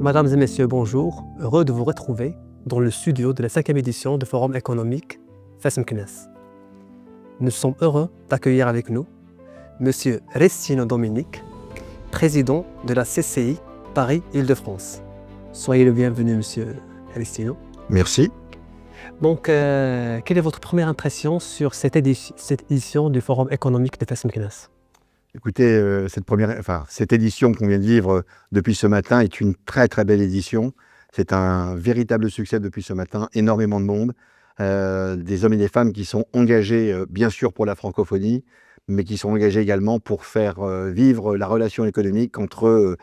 Mesdames et messieurs, bonjour. Heureux de vous retrouver dans le studio de la 5e édition du Forum économique Fes Meknès. Nous sommes heureux d'accueillir avec nous Monsieur Restino Dominique, président de la CCI Paris-Île-de-France. Soyez le bienvenu, Monsieur Restino. Merci. Donc, quelle est votre première impression sur cette édition du Forum économique de Fes Meknès? Écoutez, cette édition qu'on vient de vivre depuis ce matin est une très très belle édition. C'est un véritable succès depuis ce matin, énormément de monde, des hommes et des femmes qui sont engagés bien sûr pour la francophonie, mais qui sont engagés également pour faire vivre la relation économique entre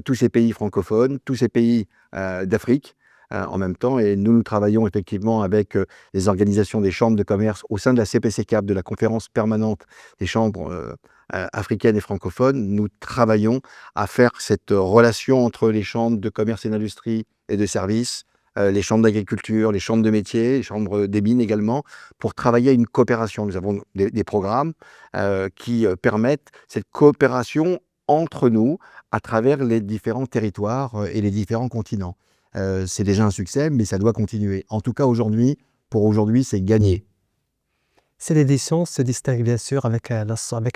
tous ces pays francophones, tous ces pays d'Afrique en même temps. Et nous travaillons effectivement avec les organisations des chambres de commerce au sein de la CPC-CAP, de la conférence permanente des chambres africaines et francophones. Nous travaillons à faire cette relation entre les chambres de commerce et d'industrie et de services, les chambres d'agriculture, les chambres de métiers, les chambres des mines également, pour travailler à une coopération. Nous avons des programmes qui permettent cette coopération entre nous à travers les différents territoires et les différents continents. C'est déjà un succès, mais ça doit continuer. En tout cas, pour aujourd'hui, c'est gagné. Cette édition se distingue bien sûr avec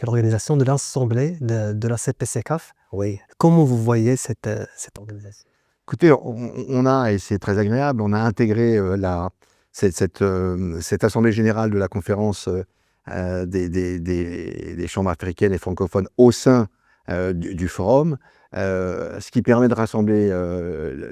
l'organisation de l'Assemblée de la CPC-CAF. Oui. Comment vous voyez cette organisation? Écoutez, on a, et c'est très agréable, on a intégré cette Assemblée générale de la conférence des chambres africaines et francophones au sein du forum, ce qui permet de rassembler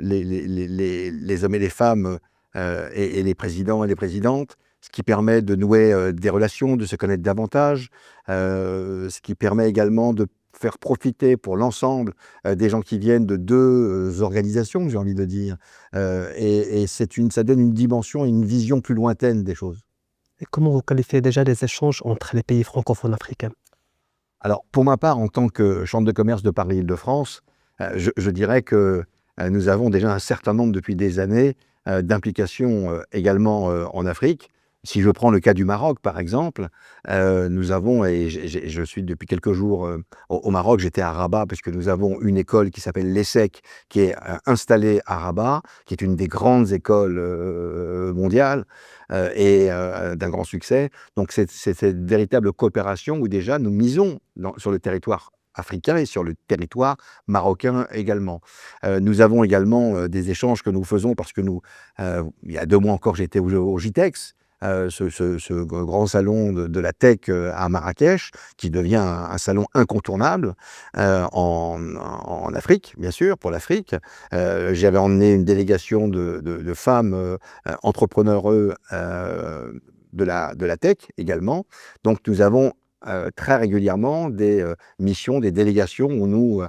les hommes et les femmes et les présidents et les présidentes, ce qui permet de nouer des relations, de se connaître davantage, ce qui permet également de faire profiter pour l'ensemble des gens qui viennent de deux organisations, j'ai envie de dire, et ça donne une dimension et une vision plus lointaine des choses. Et comment vous qualifiez déjà les échanges entre les pays francophones africains? Alors, pour ma part, en tant que chambre de commerce de Paris-Île-de-France, je dirais que nous avons déjà un certain nombre, depuis des années, d'implications également en Afrique. Si je prends le cas du Maroc, par exemple, nous avons, et je suis depuis quelques jours au Maroc, j'étais à Rabat, parce que nous avons une école qui s'appelle l'ESSEC, qui est installée à Rabat, qui est une des grandes écoles mondiales, et d'un grand succès. Donc c'est cette véritable coopération où déjà nous misons sur le territoire africain et sur le territoire marocain également. Nous avons également des échanges que nous faisons parce que il y a 2 mois encore, j'étais au GITEX, ce grand salon de la tech à Marrakech, qui devient un salon incontournable en Afrique, bien sûr, pour l'Afrique. J'avais emmené une délégation de femmes entrepreneurs de la tech également. Donc nous avons très régulièrement des missions, des délégations où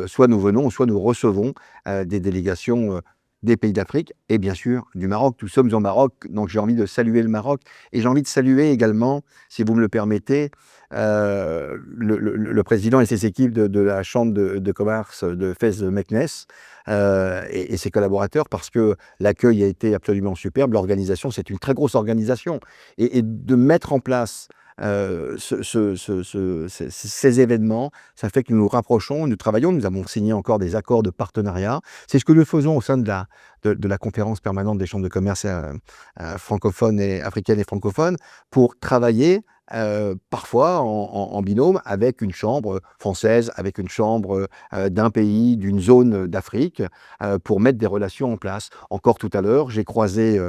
soit nous venons, soit nous recevons des délégations des pays d'Afrique et bien sûr du Maroc. Nous sommes au Maroc, donc j'ai envie de saluer le Maroc et j'ai envie de saluer également, si vous me le permettez, le président et ses équipes de la chambre de commerce de Fes Meknès et ses collaborateurs, parce que l'accueil a été absolument superbe. L'organisation, c'est une très grosse organisation et de mettre en place ces événements, ça fait que nous nous rapprochons, nous travaillons, nous avons signé encore des accords de partenariat. C'est ce que nous faisons au sein de la conférence permanente des chambres de commerce francophones et africaines et francophones, pour travailler parfois en binôme avec une chambre française, avec une chambre d'un pays, d'une zone d'Afrique, pour mettre des relations en place. Encore tout à l'heure, j'ai croisé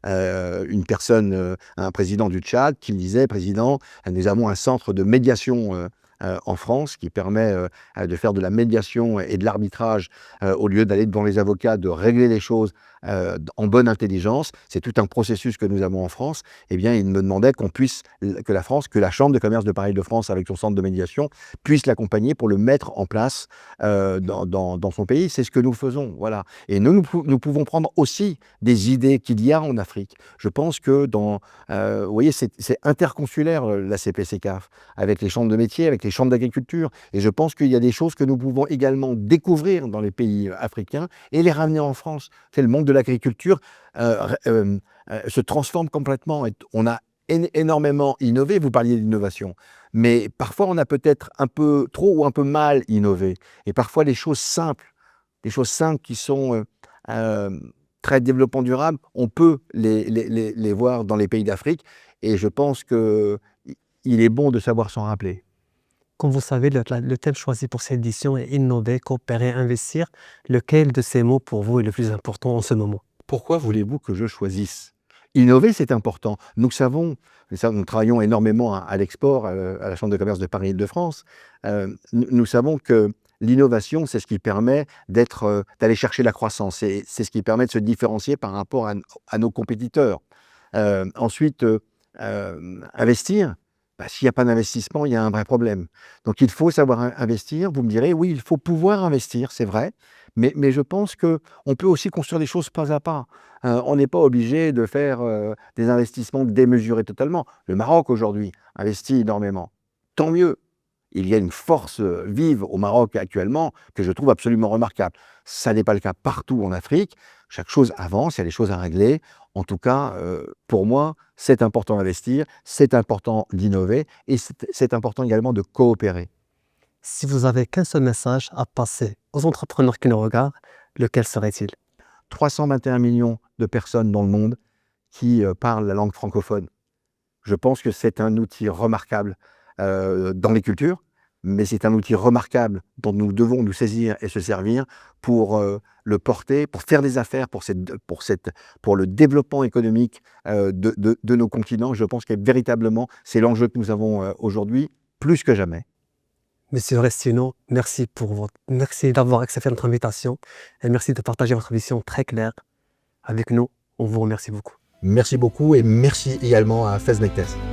une personne, un président du Tchad, qui me disait: Président, nous avons un centre de médiation en France qui permet de faire de la médiation et de l'arbitrage au lieu d'aller devant les avocats, de régler les choses en bonne intelligence. C'est tout un processus que nous avons en France. Eh bien, il me demandait que la Chambre de commerce de Paris-Île-de-France, avec son centre de médiation, puisse l'accompagner pour le mettre en place dans son pays. C'est ce que nous faisons, voilà. Et nous pouvons prendre aussi des idées qu'il y a en Afrique. Je pense que vous voyez, c'est interconsulaire, la CPC-CAF, avec les chambres de métiers, avec les chambres d'agriculture. Et je pense qu'il y a des choses que nous pouvons également découvrir dans les pays africains et les ramener en France. C'est le monde de l'agriculture se transforme complètement. Et on a énormément innové, vous parliez d'innovation, mais parfois on a peut-être un peu trop ou un peu mal innové. Et parfois les choses simples des choses simples qui sont très développement durable, on peut les voir dans les pays d'Afrique et je pense qu'il est bon de savoir s'en rappeler. Comme vous savez, le thème choisi pour cette édition est innover, coopérer, investir. Lequel de ces mots pour vous est le plus important en ce moment? Pourquoi voulez-vous que je choisisse? Innover, c'est important. Nous savons, nous travaillons énormément à l'export, à la Chambre de commerce de Paris Île-de-France. Nous savons que l'innovation, c'est ce qui permet d'aller chercher la croissance et c'est ce qui permet de se différencier par rapport à nos compétiteurs. Ensuite, investir, s'il n'y a pas d'investissement, il y a un vrai problème. Donc il faut savoir investir. Vous me direz, oui, il faut pouvoir investir, c'est vrai, mais je pense qu'on peut aussi construire des choses pas à pas. On n'est pas obligé de faire des investissements démesurés totalement. Le Maroc aujourd'hui investit énormément. Tant mieux. Il y a une force vive au Maroc actuellement que je trouve absolument remarquable. Ça n'est pas le cas partout en Afrique. Chaque chose avance, il y a des choses à régler. En tout cas, pour moi, c'est important d'investir, c'est important d'innover et c'est important également de coopérer. Si vous avez qu'un seul message à passer aux entrepreneurs qui nous regardent, lequel serait-il? 321 millions de personnes dans le monde qui parlent la langue francophone. Je pense que c'est un outil remarquable dans les cultures, mais c'est un outil remarquable dont nous devons nous saisir et se servir pour le porter, pour faire des affaires, pour le développement économique de nos continents. Je pense que véritablement, c'est l'enjeu que nous avons aujourd'hui, plus que jamais. Monsieur Restino, merci d'avoir accepté notre invitation et merci de partager votre vision très claire avec nous. On vous remercie beaucoup. Merci beaucoup et merci également à Fez Mektes.